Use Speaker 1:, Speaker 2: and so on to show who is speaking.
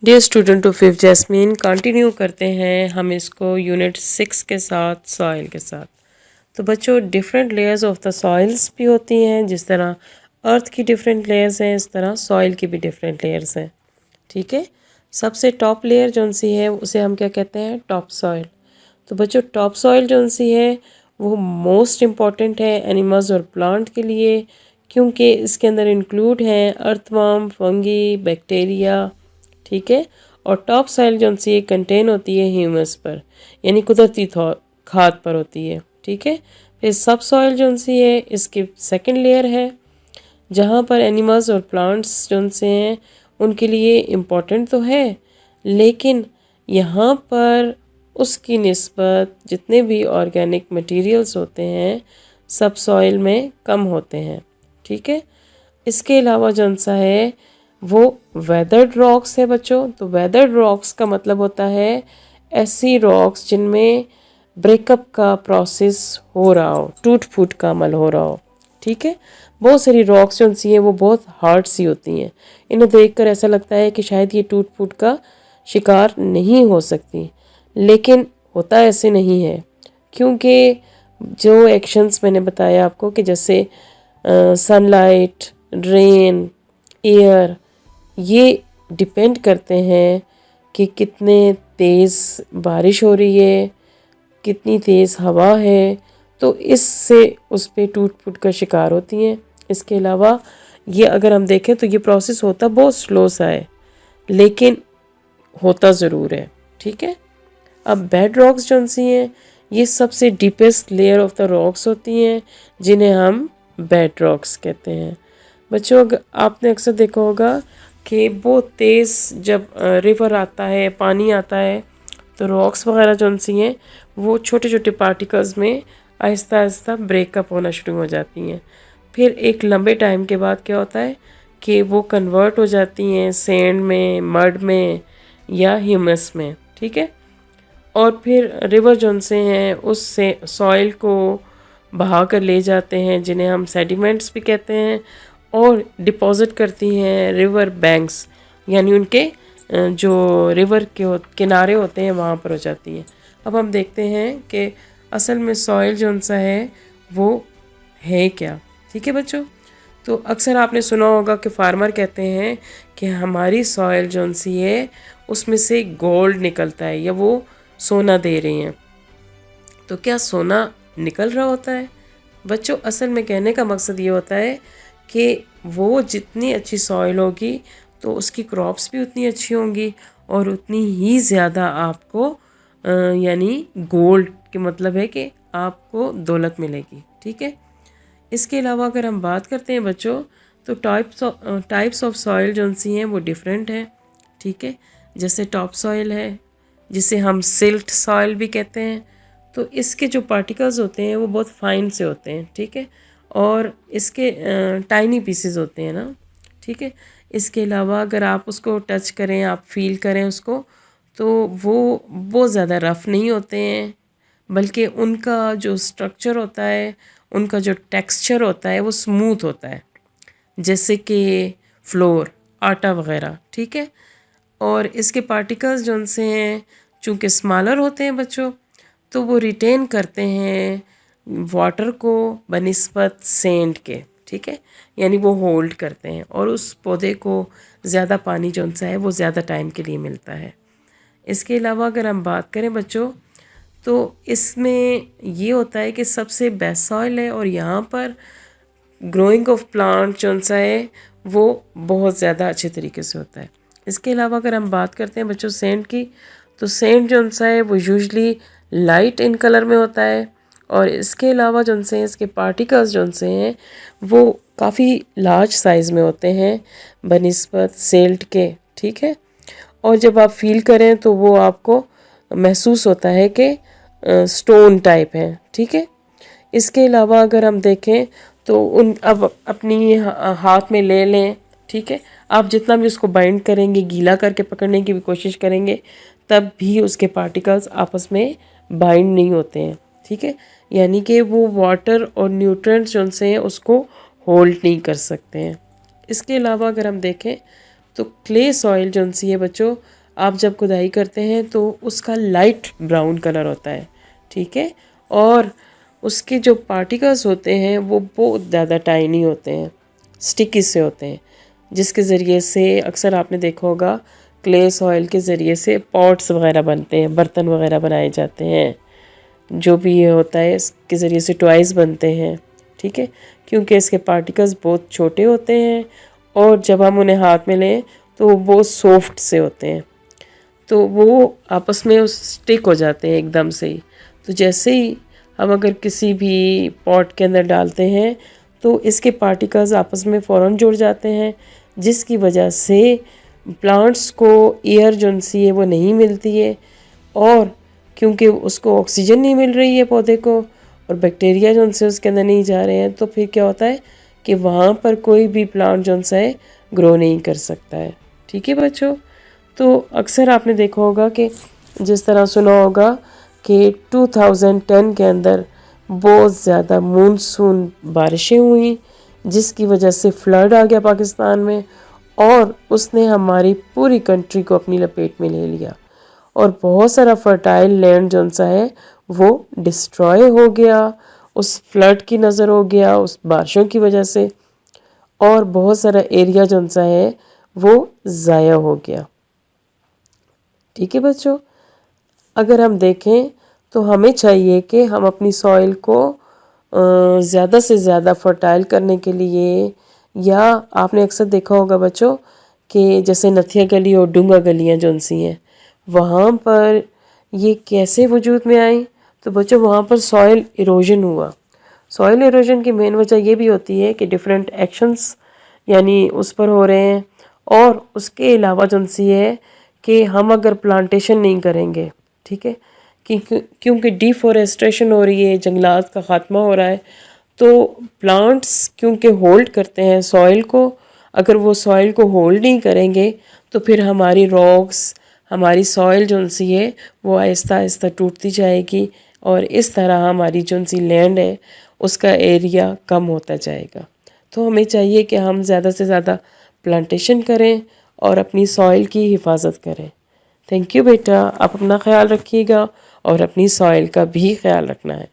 Speaker 1: Dear student of fifth Jasmine, continue करते हैं हम इसको यूनिट 6 के साथ, सॉइल के साथ। तो बच्चों, different layers of the soils भी होती हैं। जिस तरह अर्थ की डिफरेंट लेयर्स हैं, इस तरह सॉइल की भी डिफरेंट लेयर्स हैं। ठीक है। सबसे टॉप लेयर जौन सी है उसे हम क्या कहते हैं? Top soil. तो बच्चों, टॉप सॉइल जौन सी है वो मोस्ट इम्पॉर्टेंट है एनिमल्स और प्लांट के लिए, क्योंकि इसके अंदर इंक्लूड हैं अर्थवर्म, फंगी, बैक्टीरिया। ठीक है। और टॉप सॉइल जो सी कंटेन होती है ह्यूमस पर, यानी कुदरती खाद पर होती है। ठीक है। फिर सब सॉइल जो सी है इसकी सेकंड लेयर है, जहाँ पर एनिमल्स और प्लांट्स जो से हैं उनके लिए इम्पॉर्टेंट तो है, लेकिन यहाँ पर उसकी निस्बत जितने भी ऑर्गेनिक मटेरियल्स होते हैं सब सॉइल में कम होते हैं। ठीक है। इसके अलावा जौन सा है वो वेदर्ड रॉक्स है बच्चों। तो वेदर्ड रॉक्स का मतलब होता है ऐसी रॉक्स जिनमें ब्रेकअप का प्रोसेस हो रहा हो, टूट फूट का अमल हो रहा हो। ठीक है। बहुत सारी रॉक्स जो सी हैं वो बहुत हार्ड सी होती हैं, इन्हें देखकर ऐसा लगता है कि शायद ये टूट फूट का शिकार नहीं हो सकती, लेकिन होता ऐसे नहीं है। क्योंकि जो एक्शंस मैंने बताया आपको कि जैसे सनलाइट, रेन, एयर, ये डिपेंड करते हैं कि कितने तेज़ बारिश हो रही है, कितनी तेज़ हवा है, तो इससे उस पर टूट फूट का शिकार होती हैं। इसके अलावा ये अगर हम देखें तो ये प्रोसेस होता बहुत स्लो सा है, लेकिन होता ज़रूर है। ठीक है। अब बेड रॉक्स जो सी हैं ये सबसे deepest layer of the rocks होती हैं, जिन्हें हम बेड रॉक्स कहते हैं। बच्चों, आपने अक्सर देखा होगा कि बहुत तेज़ जब रिवर आता है, पानी आता है, तो रॉक्स वगैरह जो सी हैं वो छोटे छोटे पार्टिकल्स में आहिस्ता आहिस्ता ब्रेकअप होना शुरू हो जाती हैं। फिर एक लंबे टाइम के बाद क्या होता है कि वो कन्वर्ट हो जाती हैं सैंड में, मड में या ह्यूमस में। ठीक है। और फिर रिवर जोन से हैं उससे सॉइल को बहा कर ले जाते हैं, जिन्हें हम सेडिमेंट्स भी कहते हैं, और डिपॉजिट करती हैं रिवर बैंक्स, यानी उनके जो रिवर के किनारे होते हैं वहाँ पर हो जाती हैं। अब हम देखते हैं कि असल में सॉइल जोन सा है वो है क्या। ठीक है बच्चों। तो अक्सर आपने सुना होगा कि फार्मर कहते हैं कि हमारी सॉइल जोन सी है उसमें से गोल्ड निकलता है, या वो सोना दे रही हैं। तो क्या सोना निकल रहा होता है? बच्चों, असल में कहने का मकसद ये होता है कि वो जितनी अच्छी सॉइल होगी तो उसकी क्रॉप्स भी उतनी अच्छी होंगी और उतनी ही ज़्यादा आपको यानी गोल्ड के मतलब है कि आपको दौलत मिलेगी। ठीक है। इसके अलावा अगर हम बात करते हैं बच्चों, तो टाइप्स ऑफ सॉइल जो सी हैं वो डिफरेंट हैं। ठीक है। जैसे टॉप सॉइल है जिसे हम सिल्ट सॉइल भी कहते हैं, तो इसके जो पार्टिकल्स होते हैं वो बहुत फाइन से होते हैं। ठीक है। और इसके टाइनी पीसेस होते हैं ना। ठीक है। इसके अलावा अगर आप उसको टच करें, आप फील करें उसको, तो वो बहुत ज़्यादा रफ़ नहीं होते हैं, बल्कि उनका जो स्ट्रक्चर होता है, उनका जो टेक्सचर होता है वो स्मूथ होता है, जैसे कि फ्लोर, आटा वगैरह। ठीक है। और इसके पार्टिकल्स जो उनसे हैं चूँकि स्मॉलर होते हैं बच्चों, तो वो रिटेन करते हैं वाटर को बनिस्बत सैंड के। ठीक है। यानी वो होल्ड करते हैं और उस पौधे को ज़्यादा पानी जो उनसा है वो ज़्यादा टाइम के लिए मिलता है। इसके अलावा अगर हम बात करें बच्चों, तो इसमें ये होता है कि सबसे बेस्ट सॉइल है और यहाँ पर ग्रोइंग ऑफ प्लांट जो सा है वो बहुत ज़्यादा अच्छे तरीके से होता है। इसके अलावा अगर हम बात करते हैं बच्चों सैंड की, तो सैंड जो सा है वो यूजुअली लाइट इन कलर में होता है, और इसके अलावा जो से इसके पार्टिकल्स जो से हैं वो काफ़ी लार्ज साइज़ में होते हैं बनिस्बत सेल्ट के। ठीक है। और जब आप फील करें तो वो आपको महसूस होता है कि स्टोन टाइप है। ठीक है। इसके अलावा अगर हम देखें तो उन अब अपनी हाथ में ले लें। ठीक है। आप जितना भी उसको बाइंड करेंगे, गीला करके पकड़ने की भी कोशिश करेंगे, तब भी उसके पार्टिकल्स आपस में बाइंड नहीं होते हैं। ठीक है। यानी कि वो वाटर और न्यूट्रिएंट्स जो से हैं उसको होल्ड नहीं कर सकते हैं। इसके अलावा अगर हम देखें तो क्ले सॉइल जो सी है बच्चों, आप जब खुदाई करते हैं तो उसका लाइट ब्राउन कलर होता है, ठीक है। और उसके जो पार्टिकल्स होते हैं वो बहुत ज़्यादा टाइनी होते हैं, स्टिकी से होते हैं, जिसके ज़रिए से अक्सर आपने देखा होगा क्ले सॉइल के ज़रिए से पॉट्स वगैरह बनते हैं, बर्तन वगैरह बनाए जाते हैं, जो भी ये होता है इसके ज़रिए से टॉयज़ बनते हैं, ठीक है। क्योंकि इसके पार्टिकल्स बहुत छोटे होते हैं और जब हम उन्हें हाथ में लें तो वो बहुत सॉफ्ट से होते हैं, तो वो आपस में उस स्टिक हो जाते हैं एकदम से ही। तो जैसे ही हम अगर किसी भी पॉट के अंदर डालते हैं तो इसके पार्टिकल्स आपस में फ़ौरन जुड़ जाते हैं, जिसकी वजह से प्लांट्स को एयर जो सी है वो नहीं मिलती है, और क्योंकि उसको ऑक्सीजन नहीं मिल रही है पौधे को, और बैक्टीरिया जो से उसके अंदर नहीं जा रहे हैं, तो फिर क्या होता है कि वहाँ पर कोई भी प्लांट जो सा है ग्रो नहीं कर सकता है, ठीक है बच्चों। तो अक्सर आपने देखा होगा कि जिस तरह सुना होगा कि 2010 के अंदर बहुत ज़्यादा मानसून बारिशें हुई, जिसकी वजह से फ्लड आ गया पाकिस्तान में, और उसने हमारी पूरी कंट्री को अपनी लपेट में ले लिया, और बहुत सारा फर्टाइल लैंड जो सा है वो डिस्ट्रॉय हो गया, उस फ्लड की नज़र हो गया, उस बारिशों की वजह से, और बहुत सारा एरिया जो सा है वो ज़ाया हो गया, ठीक है बच्चों। अगर हम देखें तो हमें चाहिए कि हम अपनी सॉइल को ज़्यादा से ज़्यादा फर्टाइल करने के लिए, या आपने अक्सर देखा होगा बच्चों कि जैसे नथिया गली और डूंगा गलियाँ जो सी हैं, वहाँ पर ये कैसे वजूद में आई, तो बच्चों वहाँ पर सॉइल इरोजन हुआ। सॉइल इरोजन की मेन वजह ये भी होती है कि डिफरेंट एक्शंस यानी उस पर हो रहे हैं, और उसके अलावा जो सी है कि हम अगर प्लांटेशन नहीं करेंगे, ठीक है, क्योंकि डिफॉरेस्टेशन हो रही है, जंगलात का ख़ात्मा हो रहा है, तो प्लांट्स क्योंकि होल्ड करते हैं सॉइल को, अगर वो सॉइल को होल्ड नहीं करेंगे तो फिर हमारी रॉक्स, हमारी सॉइल जो सी है वो आहिस्ता आहिस्ता टूटती जाएगी, और इस तरह हमारी जो सी लैंड है उसका एरिया कम होता जाएगा। तो हमें चाहिए कि हम ज़्यादा से ज़्यादा प्लांटेशन करें और अपनी सॉइल की हिफाजत करें। थैंक यू बेटा, आप अपना ख्याल रखिएगा और अपनी सॉइल का भी ख्याल रखना है।